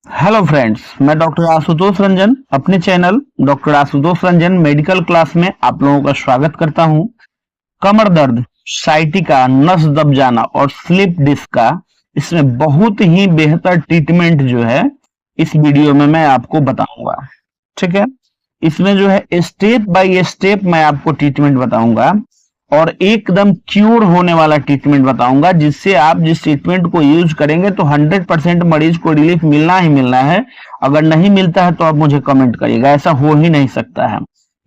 Hello friends, मैं doctor Ashutosh Ranjan अपने channel doctor Ashutosh Ranjan medical class में आप लोगों का स्वागत करता हूं। कमर दर्द, साइटिका, नस दब जाना और स्लिप डिस्क का इसमें बहुत ही बेहतर ट्रीटमेंट जो है इस वीडियो में मैं आपको बताऊंगा। ठीक है, इसमें जो है स्टेप बाय स्टेप मैं आपको ट्रीटमेंट बताऊंगा और एकदम क्यूर होने वाला ट्रीटमेंट बताऊंगा, जिससे आप जिस ट्रीटमेंट को यूज करेंगे तो 100% मरीज को रिलीफ मिलना ही मिलना है। अगर नहीं मिलता है तो आप मुझे कमेंट करिएगा, ऐसा हो ही नहीं सकता है,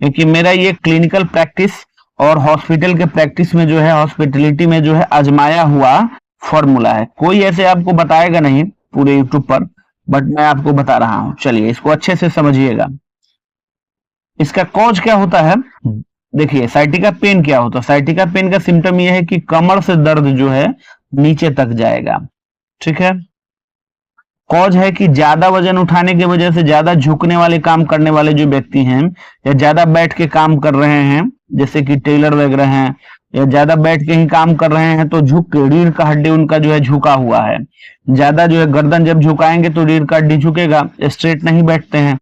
क्योंकि मेरा ये क्लिनिकल प्रैक्टिस और हॉस्पिटल के प्रैक्टिस में जो है, हॉस्पिटलिटी में जो है आजमाया हुआ फॉर्मूला है। कोई ऐसे आपको बताएगा नहीं पूरे यूट्यूब पर, बट मैं आपको बता रहा हूं। चलिए इसको अच्छे से समझिएगा। इसका कॉज क्या होता है, देखिए साइटिका पेन क्या होता है। साइटिका पेन का सिम्टम यह है कि कमर से दर्द जो है नीचे तक जाएगा। ठीक है, कॉज है कि ज्यादा वजन उठाने की वजह से, ज्यादा झुकने वाले काम करने वाले जो व्यक्ति हैं या ज्यादा बैठ के काम कर रहे हैं, जैसे कि टेलर वगैरह हैं, या ज्यादा बैठ के ही काम कर रहे हैं तो झुक के रीढ़ का हड्डी उनका जो है झुका हुआ है। ज्यादा जो है गर्दन जब झुकाएंगे तो रीढ़ का हड्डी झुकेगा, स्ट्रेट नहीं बैठते हैं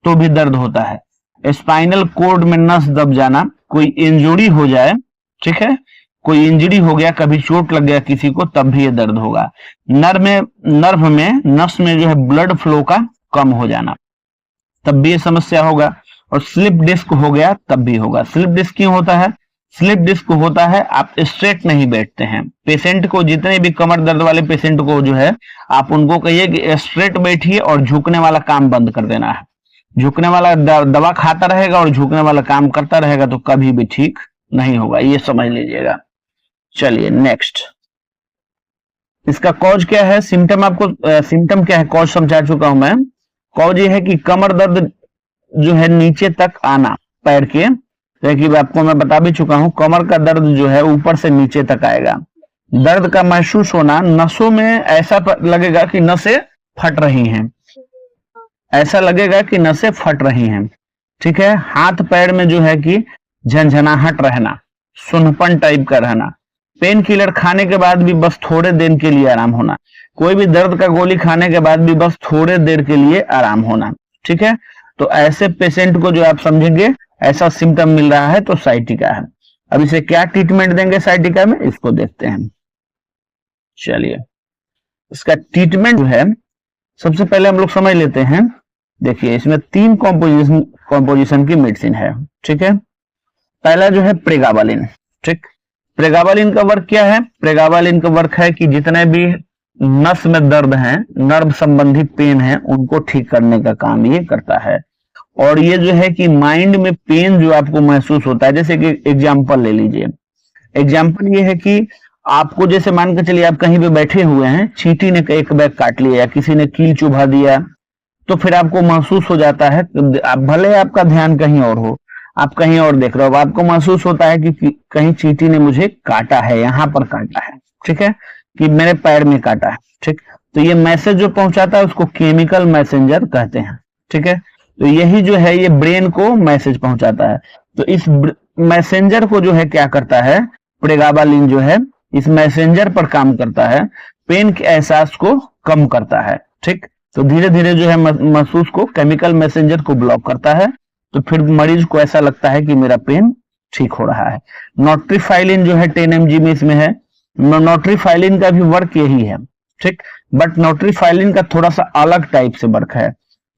तो भी दर्द होता है। स्पाइनल कोर्ड में नस दब जाना, कोई इंजुरी हो जाए, ठीक है, कोई इंजरी हो गया, कभी चोट लग गया किसी को, तब भी ये दर्द होगा। नर्व में नस में जो है ब्लड फ्लो का कम हो जाना, तब भी ये समस्या होगा। और स्लिप डिस्क हो गया तब भी होगा। स्लिप डिस्क क्यों होता है? स्लिप डिस्क होता है आप स्ट्रेट नहीं बैठते हैं। पेशेंट को, जितने भी कमर दर्द वाले पेशेंट को जो है, आप उनको कहिए कि स्ट्रेट बैठिए और झुकने वाला काम बंद कर देना है। झुकने वाला दवा खाता रहेगा और झुकने वाला काम करता रहेगा तो कभी भी ठीक नहीं होगा, ये समझ लीजिएगा। चलिए नेक्स्ट, इसका कॉज क्या है, सिम्टम आपको सिम्टम क्या है, कॉज समझा चुका हूं मैं। कॉज ये है कि कमर दर्द जो है नीचे तक आना पैर के, देखिए आपको मैं बता भी चुका हूं, कमर का दर्द जो है ऊपर से नीचे तक आएगा। दर्द का महसूस होना, नसों में ऐसा लगेगा कि नसें फट रही हैं, ऐसा लगेगा कि नसें फट रही हैं। ठीक है, हाथ पैर में जो है कि झंझनाहट रहना, सुनपन टाइप का रहना, पेन किलर खाने के बाद भी बस थोड़े देर के लिए आराम होना, कोई भी दर्द का गोली खाने के बाद भी बस थोड़े देर के लिए आराम होना। ठीक है, तो ऐसे पेशेंट को जो आप समझेंगे ऐसा सिम्टम मिल रहा है तो साइटिका है। अब इसे क्या ट्रीटमेंट देंगे साइटिका में, इसको देखते हैं। चलिए इसका ट्रीटमेंट जो है सबसे पहले हम लोग समझ लेते हैं। देखिए इसमें 3 कॉम्पोजिशन की मेडिसिन है। ठीक है, पहला जो है प्रेगाबालिन। ठीक, प्रेगाबालिन का वर्क क्या है? प्रेगाबालिन का वर्क है कि जितने भी नस में दर्द है, नर्व संबंधी पेन है, उनको ठीक करने का काम ये करता है। और ये जो है कि माइंड में पेन जो आपको महसूस होता है, जैसे कि एग्जाम्पल ले लीजिए। एग्जाम्पल ये है कि आपको, जैसे मान के चलिए आप कहीं पे बैठे हुए हैं, चींटी ने एक बैग काट लिया या किसी ने कील चुभा दिया, तो फिर आपको महसूस हो जाता है, आप भले आपका ध्यान कहीं और हो, आप कहीं और देख रहे हो, आपको महसूस होता है कि कहीं चींटी ने मुझे काटा है, यहां पर काटा है। ठीक है, कि मेरे पैर में काटा है। ठीक, तो ये मैसेज जो पहुंचाता है उसको केमिकल मैसेंजर कहते हैं। ठीक है, तो यही जो है ये ब्रेन को मैसेज पहुंचाता है। तो इस मैसेंजर को जो है क्या करता है, प्रेगाबालिन जो है इस मैसेंजर पर काम करता है, पेन के एहसास को कम करता है। ठीक, तो धीरे धीरे जो है महसूस को, केमिकल मैसेंजर को ब्लॉक करता है, तो फिर मरीज को ऐसा लगता है कि मेरा पेन ठीक हो रहा है। नोट्रिफाइलिन जो है 10 mg में इसमें है। नोट्रिफाइलिन का भी वर्क यही है। ठीक, बट नोट्रिफाइलिन का थोड़ा सा अलग टाइप से वर्क है।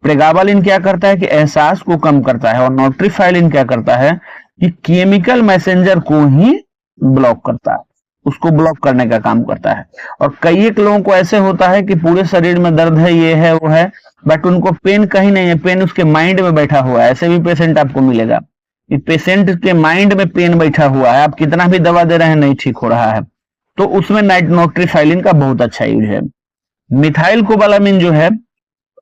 प्रेगाबालिन क्या करता है कि एहसास को कम करता है, और नोट्रिफाइलिन क्या करता है कि केमिकल मैसेंजर को ही ब्लॉक करता है, उसको ब्लॉक करने का काम करता है। और कई एक लोगों को ऐसे होता है कि पूरे शरीर में दर्द है, ये है वो है, बट उनको पेन कहीं नहीं है, पेन उसके माइंड में बैठा हुआ है। ऐसे भी पेशेंट आपको मिलेगा कि पेशेंट के माइंड में पेन बैठा हुआ है, आप कितना भी दवा दे रहे हैं नहीं ठीक हो रहा है, तो उसमें नोट्रिफाइलिन का बहुत अच्छा यूज है। मिथाइल कोबालामिन जो है,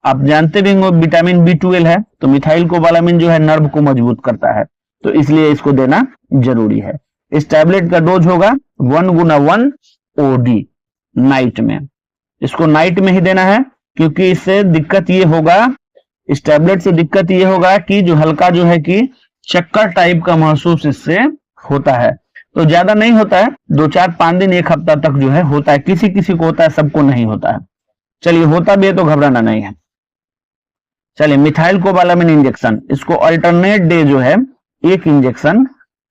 आप जानते भी होंगे विटामिन B12 है, तो मिथाइल कोबालामिन जो है नर्व को मजबूत करता है, तो इसलिए इसको देना जरूरी है। इस टैबलेट का डोज होगा 1x1 OD नाइट में। इसको नाइट में ही देना है, क्योंकि इससे दिक्कत ये होगा, इस टैबलेट से दिक्कत ये होगा कि जो हल्का जो है कि चक्कर टाइप का महसूस इससे होता है। तो ज्यादा नहीं होता है, 2-4-5 दिन 1 हफ्ता तक जो है होता है, किसी किसी को होता है, सबको नहीं होता है। चलिए होता भी है तो घबराना नहीं है। चलिए मिथाइल कोबालामिन इंजेक्शन, इसको अल्टरनेट डे जो है एक इंजेक्शन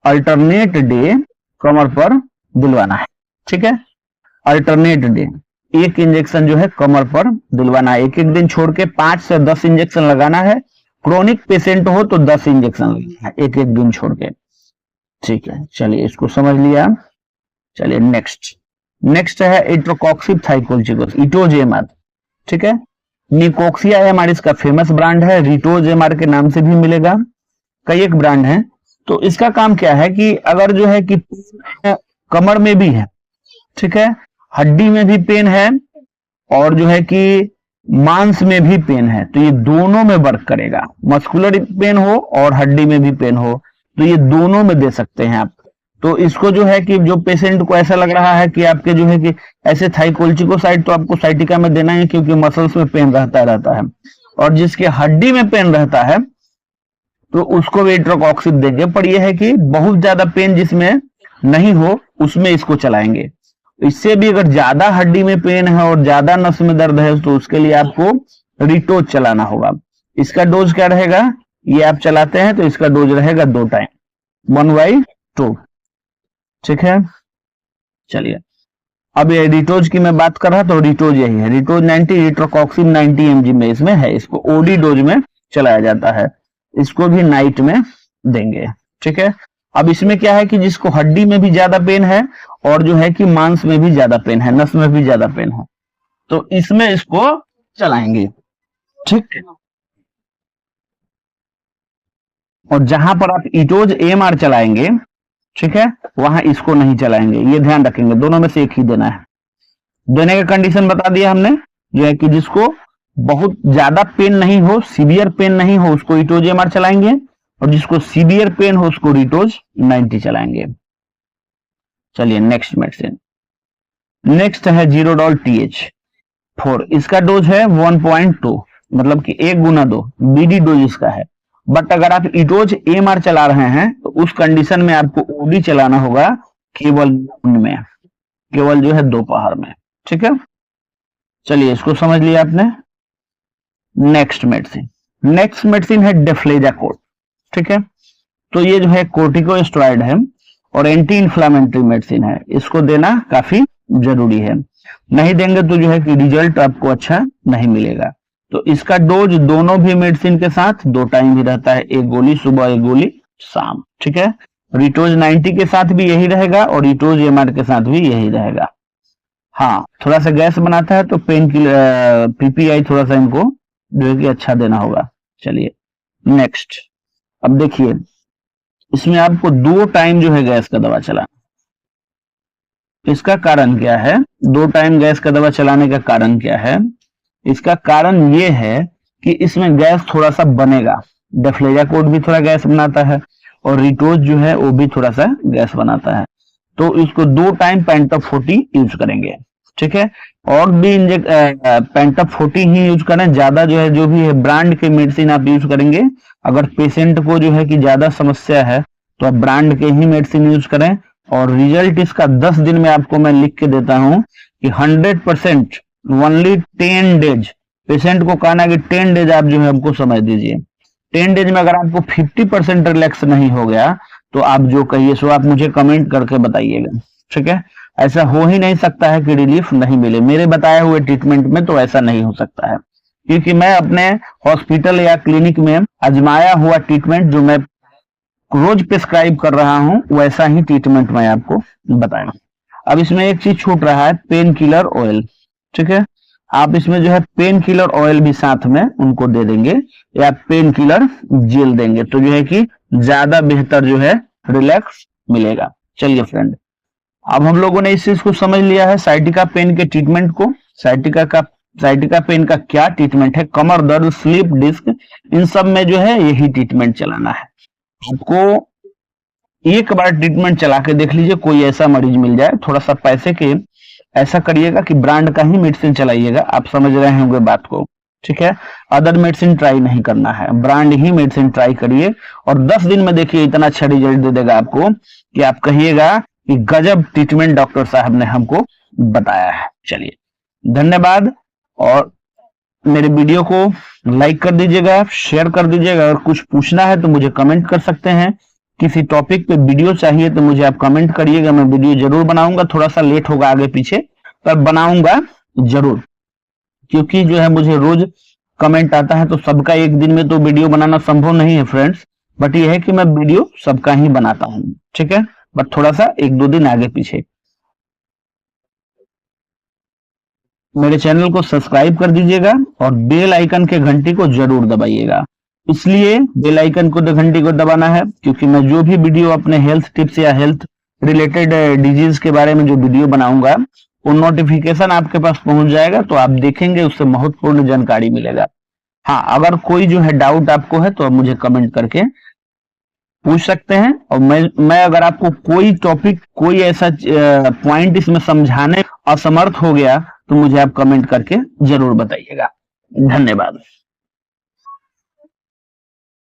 अल्टरनेट डे कमर पर दिलवाना है। ठीक है, अल्टरनेट डे एक इंजेक्शन जो है कमर पर दिलवाना है, एक एक दिन छोड़ के 5 से 10 इंजेक्शन लगाना है। क्रोनिक पेशेंट हो तो 10 इंजेक्शन लगाना है एक एक दिन छोड़ के। ठीक है, चलिए इसको समझ लिया। चलिए नेक्स्ट है एट्रोकॉक्सिब थाइकोलचिकोस, इटोज एमआर। ठीक है, निकोक्सिया एमआर इसका फेमस ब्रांड है, रिटोज एमआर के नाम से भी मिलेगा, कई एक ब्रांड है। तो इसका काम क्या है कि अगर जो है कि कमर में भी है, ठीक है, हड्डी में भी पेन है और जो है कि मांस में भी पेन है, तो ये दोनों में वर्क करेगा। मस्कुलर पेन हो और हड्डी में भी पेन हो तो ये दोनों में दे सकते हैं आप। तो इसको जो है कि जो पेशेंट को ऐसा लग रहा है कि आपके जो है कि ऐसे थाइकोल्चिकोसाइड तो आपको साइटिका में देना है क्योंकि मसल्स में पेन रहता है, और जिसके हड्डी में पेन रहता है तो उसको भी एट्रोकॉक्सिब देंगे। पर यह है कि बहुत ज्यादा पेन जिसमें नहीं हो उसमें इसको चलाएंगे। इससे भी अगर ज्यादा हड्डी में पेन है और ज्यादा नस में दर्द है तो उसके लिए आपको रिटोज चलाना होगा। इसका डोज क्या रहेगा, ये आप चलाते हैं तो इसका डोज रहेगा 2 टाइम 1/2। ठीक है, चलिए अब ये रिटोज की मैं बात कर रहा तो रिटोज यही है, रिटोज 90, एट्रोकॉक्सिब 90 mg में इसमें है, इसको ओडी डोज में चलाया जाता है, इसको भी नाइट में देंगे। ठीक है, अब इसमें क्या है कि जिसको हड्डी में भी ज्यादा पेन है और जो है कि मांस में भी ज्यादा पेन है, नस में भी ज्यादा पेन है, तो इसमें इसको चलाएंगे। ठीक है, और जहां पर आप इटोज एमआर चलाएंगे, ठीक है, वहां इसको नहीं चलाएंगे, ये ध्यान रखेंगे, दोनों में से एक ही देना है। देने का कंडीशन बता दिया हमने, जो है कि जिसको बहुत ज्यादा पेन नहीं हो, सीवियर पेन नहीं हो, उसको इटोज एमआर चलाएंगे, और जिसको सीवियर पेन हो उसको रिटोज 90 चलाएंगे। चलिए नेक्स्ट मेडिसिन, नेक्स्ट है जीरोडॉल TH4, इसका डोज है 1.2, मतलब कि 1 गुना 2 बीडी डोज इसका है। बट अगर आप इटोज एमआर चला रहे हैं तो उस कंडीशन में आपको ओडी चलाना होगा केवल में, केवल जो है दोपहर में। ठीक है, चलिए इसको समझ लिया आपने। नेक्स्ट मेडिसिन है डेफ्लेजाकोड। ठीक है, तो ये जो है कोर्टिकोस्टेरॉइड है और एंटी इंफ्लेमेटरी मेडिसिन है, इसको देना काफी जरूरी है, नहीं देंगे तो जो है कि रिजल्ट आपको अच्छा नहीं मिलेगा। तो इसका डोज दोनों भी मेडिसिन के साथ 2 टाइम भी रहता है, 1 गोली सुबह 1 गोली शाम। ठीक है, रिटोज 90 के साथ भी यही रहेगा और इटोज एमआर के साथ भी यही रहेगा। हाँ, थोड़ा सा गैस बनाता है तो पेन किलर पीपीआई थोड़ा सा इनको जो है कि अच्छा देना होगा। चलिए नेक्स्ट, अब देखिए इसमें आपको 2 टाइम जो है गैस का दवा चलाना। इसका कारण क्या है, 2 टाइम गैस का दवा चलाने का कारण क्या है? इसका कारण ये है कि इसमें गैस थोड़ा सा बनेगा, डेफ्लेजाकोड भी थोड़ा गैस बनाता है और रिटोज जो है वो भी थोड़ा सा गैस बनाता है, तो इसको 2 टाइम पेंटॉप 40 यूज करेंगे। ठीक है, और भी पेंटॉप 40 ही यूज करें, ज्यादा जो है जो भी है ब्रांड के मेडिसिन आप यूज करेंगे। अगर पेशेंट को जो है कि ज्यादा समस्या है तो आप ब्रांड के ही मेडिसिन यूज करें, और रिजल्ट इसका 10 दिन में आपको मैं लिख के देता हूं कि 100% ओनली 10 डेज। पेशेंट को कहना कि 10 डेज आप जो है हमको समझ दीजिए, 10 डेज में अगर आपको 50% रिलैक्स नहीं हो गया तो आप जो कहिए सो आप मुझे कमेंट करके बताइएगा। ठीक है, ऐसा हो ही नहीं सकता है कि रिलीफ नहीं मिले, मेरे बताए हुए ट्रीटमेंट में तो ऐसा नहीं हो सकता है, क्योंकि मैं अपने हॉस्पिटल या क्लिनिक में आजमाया हुआ ट्रीटमेंट जो मैं रोज प्रिस्क्राइब कर रहा हूं वैसा ही ट्रीटमेंट मैं आपको बताया। अब इसमें एक चीज छूट रहा है, पेन किलर ऑयल। ठीक है, आप इसमें जो है पेन किलर ऑयल भी साथ में उनको दे देंगे या पेन किलर जेल देंगे, तो जो है कि ज्यादा बेहतर जो है रिलैक्स मिलेगा। चलिए फ्रेंड, अब हम लोगों ने इस चीज को समझ लिया है साइटिका पेन के ट्रीटमेंट को। साइटिका पेन का क्या ट्रीटमेंट है, कमर दर्द, स्लीप डिस्क, इन सब में जो है यही ट्रीटमेंट चलाना है। आपको एक बार ट्रीटमेंट चला के देख लीजिए, कोई ऐसा मरीज मिल जाए, थोड़ा सा पैसे के ऐसा करिएगा कि ब्रांड का ही मेडिसिन चलाइएगा, आप समझ रहे होंगे बात को। ठीक है, अदर मेडिसिन ट्राई नहीं करना है, ब्रांड ही मेडिसिन ट्राई करिए और 10 दिन में देखिए इतना अच्छा रिजल्ट दे देगा आपको कि आप कहिएगा कि गजब ट्रीटमेंट डॉक्टर साहब ने हमको बताया है। चलिए धन्यवाद, और मेरे वीडियो को लाइक कर दीजिएगा, शेयर कर दीजिएगा। अगर कुछ पूछना है तो मुझे कमेंट कर सकते हैं। किसी टॉपिक पे वीडियो चाहिए तो मुझे आप कमेंट करिएगा, मैं वीडियो जरूर बनाऊंगा। थोड़ा सा लेट होगा आगे पीछे, पर बनाऊंगा जरूर, क्योंकि जो है मुझे रोज कमेंट आता है तो सबका एक दिन में तो वीडियो बनाना संभव नहीं है फ्रेंड्स। बट ये है कि मैं वीडियो सबका ही बनाता हूँ, ठीक है, बट थोड़ा सा 1-2 दिन आगे पीछे। मेरे चैनल को सब्सक्राइब कर दीजिएगा और बेल आइकन के घंटी को जरूर दबाइएगा। इसलिए बेल आइकन को घंटी को दबाना है क्योंकि मैं जो भी वीडियो अपने हेल्थ टिप्स या हेल्थ रिलेटेड डिजीज के बारे में जो वीडियो बनाऊंगा वो नोटिफिकेशन आपके पास पहुंच जाएगा, तो आप देखेंगे, उससे महत्वपूर्ण जानकारी मिलेगा। हाँ, अगर कोई जो है डाउट आपको है तो आप मुझे कमेंट करके पूछ सकते हैं, और मैं अगर आपको कोई टॉपिक, कोई ऐसा पॉइंट इसमें समझाने असमर्थ हो गया तो मुझे आप कमेंट करके जरूर बताइएगा। धन्यवाद।